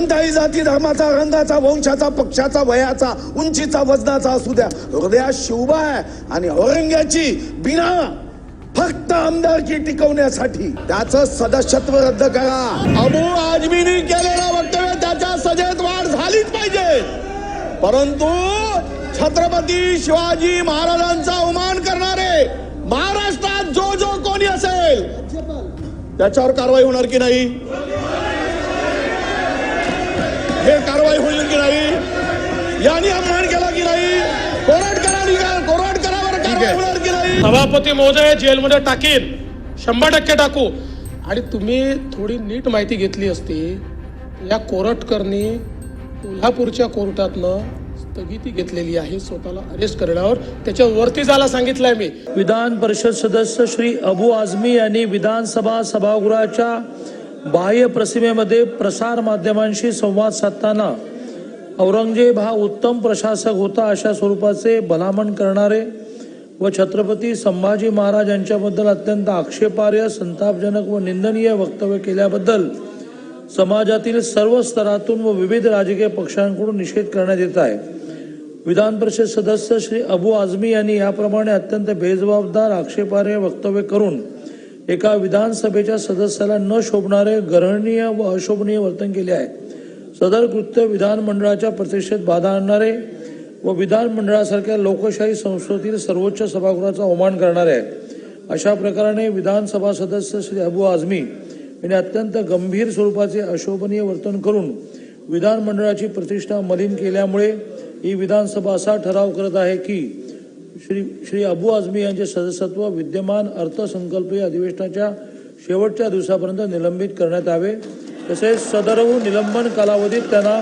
कोणताही जाती धर्माचा, रंगाचा, वंशाचा, पक्षाचा, वयाचा, उंचीचा, वजनाचा असू द्या, हृदयात शिवबा आहे. आणि औरंग्याची बिना फक्त आमदारकी टिकवण्यासाठी त्याचं सदस्यत्व रद्द करा. अबू आझमींनी केलेलं वक्तव्य त्याच्या सजेत वाढ झालीच पाहिजे, परंतु छत्रपती शिवाजी महाराजांचा अवमान करणारे महाराष्ट्रात जो जो कोणी असेल त्याच्यावर कारवाई होणार की नाही, हे कारवाई होईल की नाही, यांनी अपमान केला की नाही, कोर्ट करावर कारवाई होणार की नाही. सभापती महोदय जेलमध्ये टाकीन, 100% टाकू. आणि तुम्ही थोडी नीट माहिती घेतली असती, या कोरटकरनी कोल्हापूरच्या कोर्टातनं स्थगिती घेतलेली आहे स्वतःला अरेस्ट करण्यावर, त्याच्यावरती जायला सांगितलंय मी. विधान परिषद सदस्य श्री अबू आझमी यांनी विधानसभा सभागृहाच्या बाह्य प्रतिमेमध्ये प्रसार माध्यमांशी संवाद साधताना औरंगजेब हा उत्तम प्रशासक होता अशा स्वरूपाचे भलामण करणारे व छत्रपती संभाजी महाराज यांच्याबद्दल अत्यंत आक्षेपार्ह, संतापजनक व निंदनीय वक्तव्य केल्याबद्दल समाजातील सर्व स्तरातून व विविध राजकीय पक्षांकडून निषेध करण्यात येत आहे. विधान परिषद सदस्य श्री अबू आझमी यांनी याप्रमाणे अत्यंत बेजबाबदार, आक्षेपार्ह वक्तव्य करून एका विधानसभेच्या सदस्याला न शोभणारे, गर्हणीय व अशोभनीय वर्तन केले आहे. सदर कृत्य विधानमंडळाच्या प्रतिष्ठेत बाधा आणणारे व विधानमंडळासारख्या लोकशाही संस्थेतील सर्वोच्च सभागृहाचा अवमान करणारे आहे. अशा प्रकाराने विधानसभा सदस्य श्री अबू आझमी यांनी अत्यंत गंभीर स्वरूपाचे अशोभनीय वर्तन करून विधानमंडळाची प्रतिष्ठा मलिन केल्यामुळे ही विधानसभा असा ठराव करत आहे की श्री अबू आझमी यांचे सदस्यत्व विद्यमान अर्थसंकल्पीय अधिवेशनाच्या शेवटच्या दिवसापर्यंत निलंबित करण्यात यावे. तसेच सदरहून निलंबन कालावधीत त्यांना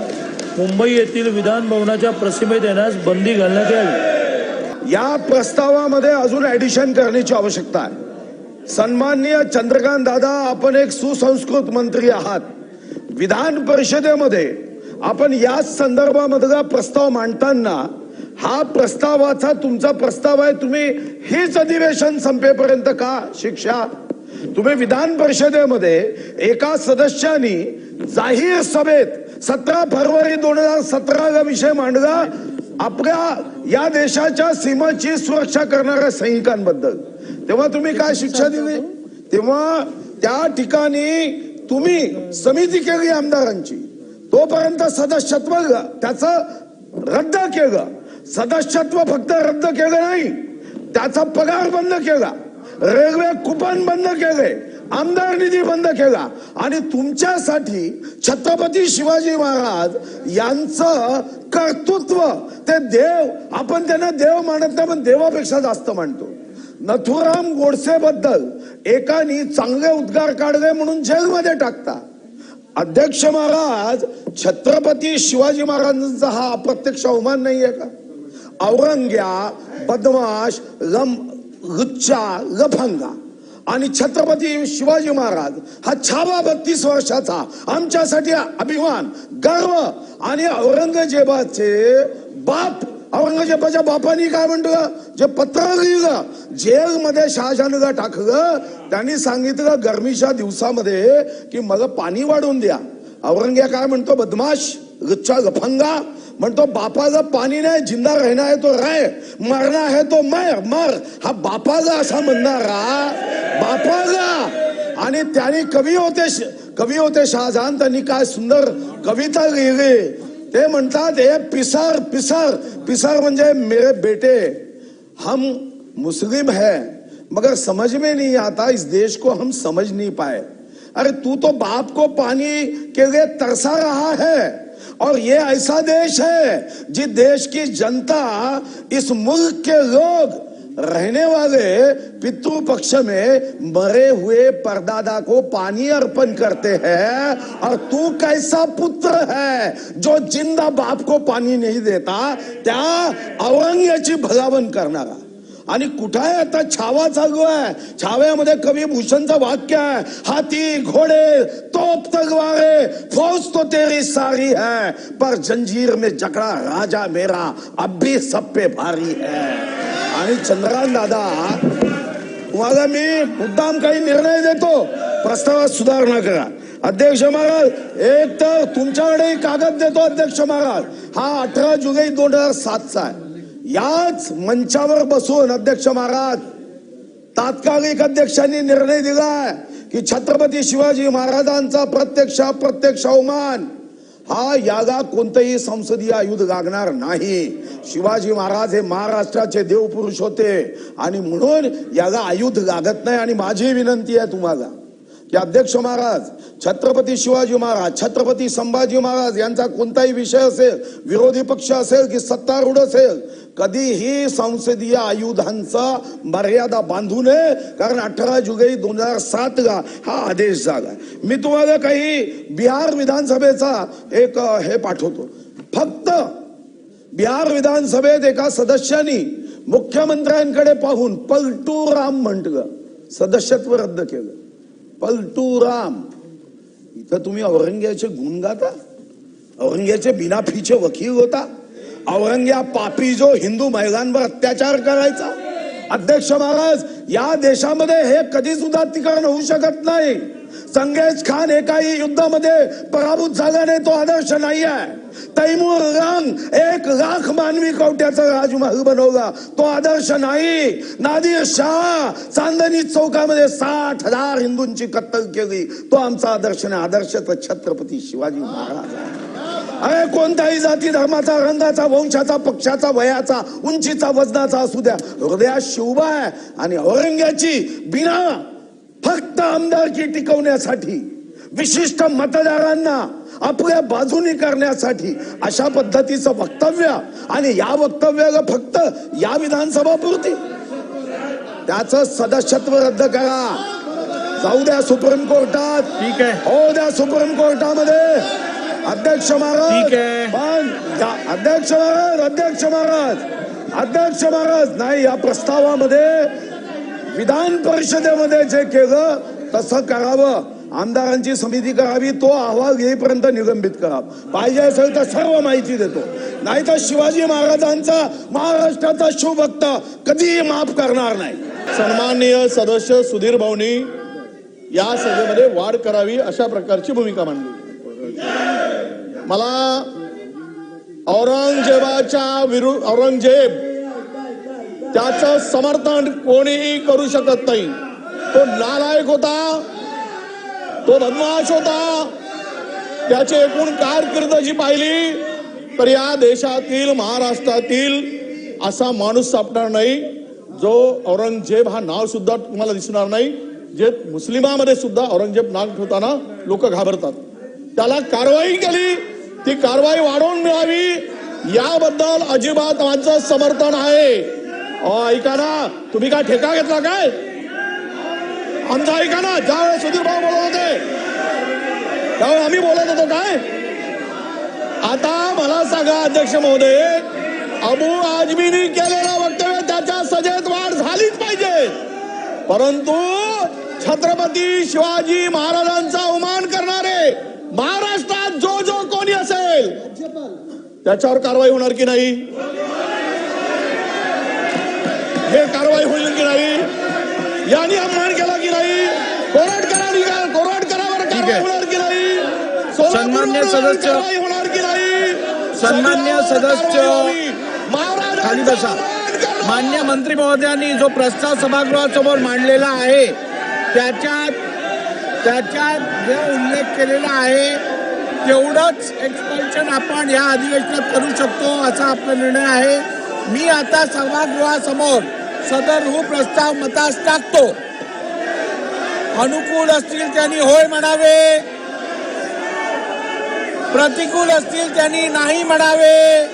मुंबई येथील विधान भवनाच्या प्रतिमेत येण्यास बंदी घालण्यात यावी. या प्रस्तावामध्ये अजून ऍडिशन करण्याची आवश्यकता आहे. सन्माननीय चंद्रकांत दादा, आपण एक सुसंस्कृत मंत्री आहात. विधान परिषदेमध्ये आपण या संदर्भामधला प्रस्ताव मांडताना हा प्रस्तावाचा तुमचा प्रस्ताव आहे, तुम्ही हेच अधिवेशन संपेपर्यंत का शिक्षा? तुम्ही विधान परिषदेमध्ये एका सदस्यानी जाहीर सभेत 17 फरवरी 2017 विषय मांडला आपल्या या देशाच्या सीमाची सुरक्षा करणाऱ्या सैनिकांबद्दल, तेव्हा तुम्ही काय शिक्षा दिली? तेव्हा त्या ठिकाणी तुम्ही समिती केली आमदारांची, तोपर्यंत सदस्यत्व त्याचं रद्द केलं. सदस्यत्व फक्त रद्द केलं नाही, त्याचा पगार बंद केला, रेल्वे कुपन बंद केले, आमदार निधी बंद केला. आणि तुमच्यासाठी छत्रपती शिवाजी महाराज यांचं कर्तृत्व, ते देव, आपण त्यांना देव मानत नाही पण देवापेक्षा जास्त मानतो. नथुराम गोडसे बद्दल एकानी चांगले उद्गार काढले म्हणून जेलमध्ये टाकता. अध्यक्ष महाराज, छत्रपती शिवाजी महाराजांचा हा अप्रत्यक्ष अवमान नाहीये का? औरंग्या, बदमाश, लुच्चा, लफंगा आणि छत्रपती शिवाजी महाराज हा छावा 32 वर्षाचा आमच्यासाठी अभिमान, गर्व. आणि औरंगजेबाचे बाप, औरंगजेबाच्या बापानी काय म्हणलं, जे पत्र लिहिलं जेलमध्ये शहाजहानला टाकलं, त्यांनी सांगितलं गरमीच्या दिवसामध्ये की मला पाणी वाढवून द्या. औरंग्या काय म्हणतो, बदमाश, लुच्चा, लफंगा म्हणतो बापाला पाणी नाही, जिंदा रहना है तो रह, मरना है तो मर. हा बापाला असा म्हणणारा बापाला. आणि त्याने कवी होते शहाजहान, त्यांनी काय सुंदर कविता लिहिली. ते म्हणतात, हे पिसर पिसर पिसर म्हणजे मेरे बेटे, हम मुस्लिम है मगर समझ में नहीं आता, इस देश को हम समझ नहीं पाए. अरे तू तो बाप को पानी के लिए तरसा रहा है, और ये ऐसा देश है जिस देश की जनता, इस मुल्क के लोग रहने वाले पितृ पक्ष में मरे हुए परदादा को पानी अर्पण करते हैं. और तू कैसा पुत्र है जो जिंदा बाप को पानी नहीं देता, त्या औरंग्याची भलावण करणारा. आणि कुठं आहे आता छावा चालू आहे. छाव्यामध्ये कवी भूषणचं वाक्य आहे, हाथी घोडे तोप तलवारे फौज तो तेरी सारी है, पर जंजीर में जकड़ा राजा मेरा अब भी सब पे भारी है. आणि चंद्रकांत दादा, तुम्हाला मी मुद्दाम काही निर्णय देतो, प्रस्तावात सुधारणा करा. अध्यक्ष महाराज, एक तर तुमच्याकडे कागद देतो अध्यक्ष महाराज, हा 18 जुलै 2007चा आहे. याच मंचावर बसून अध्यक्ष महाराज तात्कालिक अध्यक्षांनी निर्णय दिलाय की छत्रपती शिवाजी महाराजांचा प्रत्यक्ष अवमान हा याला कोणतंही संसदीय आयुध लागणार नाही. शिवाजी महाराज हे महाराष्ट्राचे देवपुरुष होते आणि म्हणून याला आयुध लागत नाही. आणि माझी विनंती आहे तुम्हाला की अध्यक्ष महाराज, छत्रपती शिवाजी महाराज, छत्रपती संभाजी महाराज यांचा कोणताही विषय असेल, विरोधी पक्ष असेल की सत्तारूढ असेल, कधीही संसदीय आयुधांचा मर्यादा बांधू नये. कारण 18 जुलै 2007ला हा आदेश झाला. मी तुम्हाला काही बिहार विधानसभेचा एक हे पाठवतो. फक्त बिहार विधानसभेत एका सदस्यांनी मुख्यमंत्र्यांकडे पाहून पलटू राम म्हटलं, सदस्यत्व रद्द केलं. पलटू राम. इथं तुम्ही औरंग्याचे गुण गाता, औरंग्याचे बिनाफीचे वकील होता, औरंग्या पापी जो हिंदू महिलांवर अत्याचार करायचा. अध्यक्ष महाराज, या देशामध्ये हे कधी सुद्धा तिकरण होऊ शकत नाही. चंगेज खान एकाही युद्धामध्ये पराभूत झाला नाही, तो आदर्श नाही आहे. तैमूर रंग 1 लाख मानवी कवट्याचा राजमहल बनवला, तो आदर्श नाही. नादिर शाह चांदणी चौकामध्ये 60,000 हिंदूंची कत्तल केली, तो आमचा आदर्श नाही. आदर्श तर छत्रपती शिवाजी महाराज आहे. अरे कोणताही जाती धर्माचा, रंगाचा, वंशाचा, पक्षाचा, वयाचा, उंचीचा, वजनाचा असू द्या, हृदयात शिवबा आहे. आणि औरंग्याची बिना फक्त आमदारकी टिकवण्यासाठी, विशिष्ट मतदारांना आपल्या बाजूनी करण्यासाठी अशा पद्धतीचं वक्तव्य, आणि या वक्तव्याला फक्त या विधानसभा पुरती त्याचं सदस्यत्व रद्द करा. जाऊ द्या सुप्रीम कोर्टात, ठीक आहे, हो द्या सुप्रीम कोर्टामध्ये. अध्यक्ष महाराज, ठीक आहे. पण अध्यक्ष महाराज नाही, या प्रस्तावामध्ये विधान परिषदेमध्ये जे केलं तसं करावं. आमदारांची समिती करावी, तो अहवाल येईपर्यंत निलंबित करा. पाहिजे असेल तर सर्व माहिती देतो, नाही तर शिवाजी महाराजांचा, महाराष्ट्राचा शिवभक्त कधीही माफ करणार नाही. सन्माननीय सदस्य सुधीर भाऊनी या सभेमध्ये वाढ करावी अशा प्रकारची भूमिका मांडली. मला औरंगजेबाच्या विरुद्ध, औरंगजेब त्याचं समर्थन कोणीही करू शकत नाही. तो नालायक होता, तो बदमाश होता. त्याची एकूण कारकीर्द जी पाहिली तर या देशातील, महाराष्ट्रातील असा माणूस सापडणार नाही जो औरंगजेब हा नाव सुद्धा तुम्हाला दिसणार नाही. जे मुस्लिमामध्ये सुद्धा औरंगजेब नाव ठेवताना लोक घाबरतात. त्याला कारवाई केली, ती कारवाई वाढवून मिळावी याबद्दल अजिबात माझं समर्थन आहे. ऐका ना, तुम्ही काय ठेका घेतला काय? आमचा ऐका ना, ज्यावेळेस सुधीर भाऊ बोलत होते त्यावेळेस आम्ही बोलत होतो काय? आता मला सांगा अध्यक्ष महोदय, अबू आझमींनी केलेलं वक्तव्य त्याच्या सजेत वाढ झालीच पाहिजे, परंतु छत्रपती शिवाजी महाराजांचा अवमान करणारे महाराष्ट्रात जो कोणी असेल त्याच्यावर कारवाई होणार की नाही? हे कारवाई होईल की नाही? यांनी अपमान केला की नाही? कोर्ट करावर कारवाई होणार की नाही? सन्मान्य सदस्य, होणार की नाही? सन्मान्य सदस्य खाली बसा. मान्य मंत्री महोदयांनी जो प्रस्ताव सभागृहासमोर मांडलेला आहे त्याच्यात जो उल्लेख केलेला आहे तेवढंच एक्सपल्शन आपण या अधिवेशनात करू शकतो असा आपला निर्णय आहे. मी आता सभागृहासमोर सदर प्रस्ताव मतास टाकतो. अनुकूल असतील त्यांनी होय म्हणावे, प्रतिकूल असतील त्यांनी नाही म्हणावे.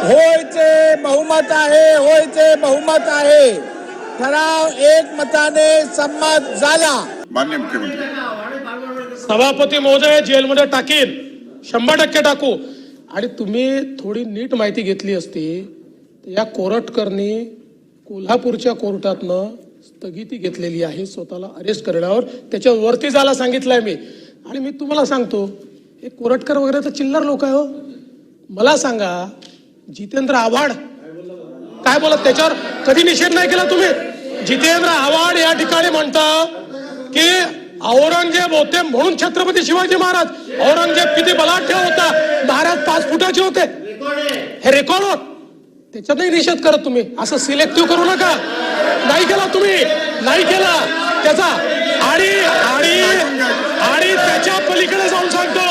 होयचे बहुमत आहे. ठराव एकमताने संमत झाला. माननीय मुख्यमंत्री, सभापती महोदय जेलमध्ये टाकीन, 100% टाकू. आणि तुम्ही थोडी नीट माहिती घेतली असती, या कोरटकरनी कोल्हापूरच्या कोर्टातनं स्थगिती घेतलेली आहे स्वतःला अरेस्ट करण्यावर. त्याच्यावरती जायला सांगितलंय मी. आणि मी तुम्हाला सांगतो, हे कोरटकर वगैरे तर चिल्लर लोक आहे हो. मला सांगा, जितेंद्र आव्हाड काय बोलत, त्याच्यावर कधी निषेध नाही केला तुम्ही? जितेंद्र आव्हाड या ठिकाणी म्हणतं की औरंगजेब होते म्हणून छत्रपती शिवाजी महाराज. औरंगजेब किती बलाढ्य होता, महाराज 5 फुटाचे होते, हे रेकॉर्ड होत. त्याच्यातही निषेध करत तुम्ही. असं सिलेक्टिव्ह करू नका. नाही केला तुम्ही, नाही केला त्याचा. आणि आणि आणि त्याच्या पलीकडे जाऊन सांगतो,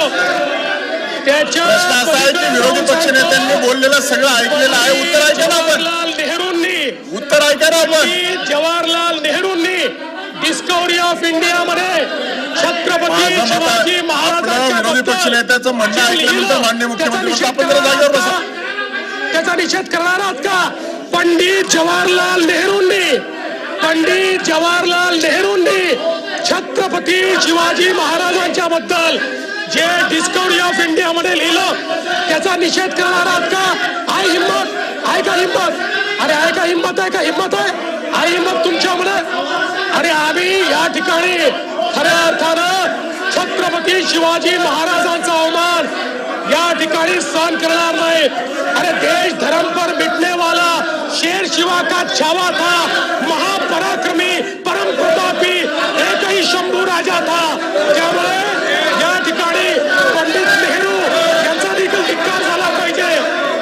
त्याच्या प्रश्न असा आहे की विरोधी पक्ष नेत्यांनी बोललेलं सगळं ऐकलेलं आहे. उत्तर ऐका ना आपण. जवाहरलाल नेहरूंनी, उत्तर ऐका ना आपण. जवाहरलाल नेहरूंनी डिस्कवरी ऑफ इंडिया मध्ये छत्रपती माझं मत शिवाजी आहे, महाराजांच्या आपलं विरोधी पक्ष नेत्याचं म्हणणं ऐकल्यानंतर माननीय मुख्यमंत्री म्हणतात, आपण जरा जागेवर बसा. त्याचा निषेध करणार आहात का? पंडित जवाहरलाल नेहरूंनी छत्रपती शिवाजी महाराजांच्या बद्दल जे डिस्कवरी ऑफ इंडिया मध्ये लिहिलं त्याचा निषेध करणार आहात का? आहे हिंमत? आहे का हिंमत? अरे आहे का हिंमत? आहे का हिंमत? आहे हिंमत तुमच्यामध्ये? अरे आम्ही या ठिकाणी खऱ्या अर्थानं छत्रपती शिवाजी महाराजांचा अवमान या ठिकाणी सहन करणार नाही. अरे देश धर्म पर मिटने वाला शेर शिवा का छावा था, महापराक्रमी परम प्रतापी एक ही शंभू राजा था.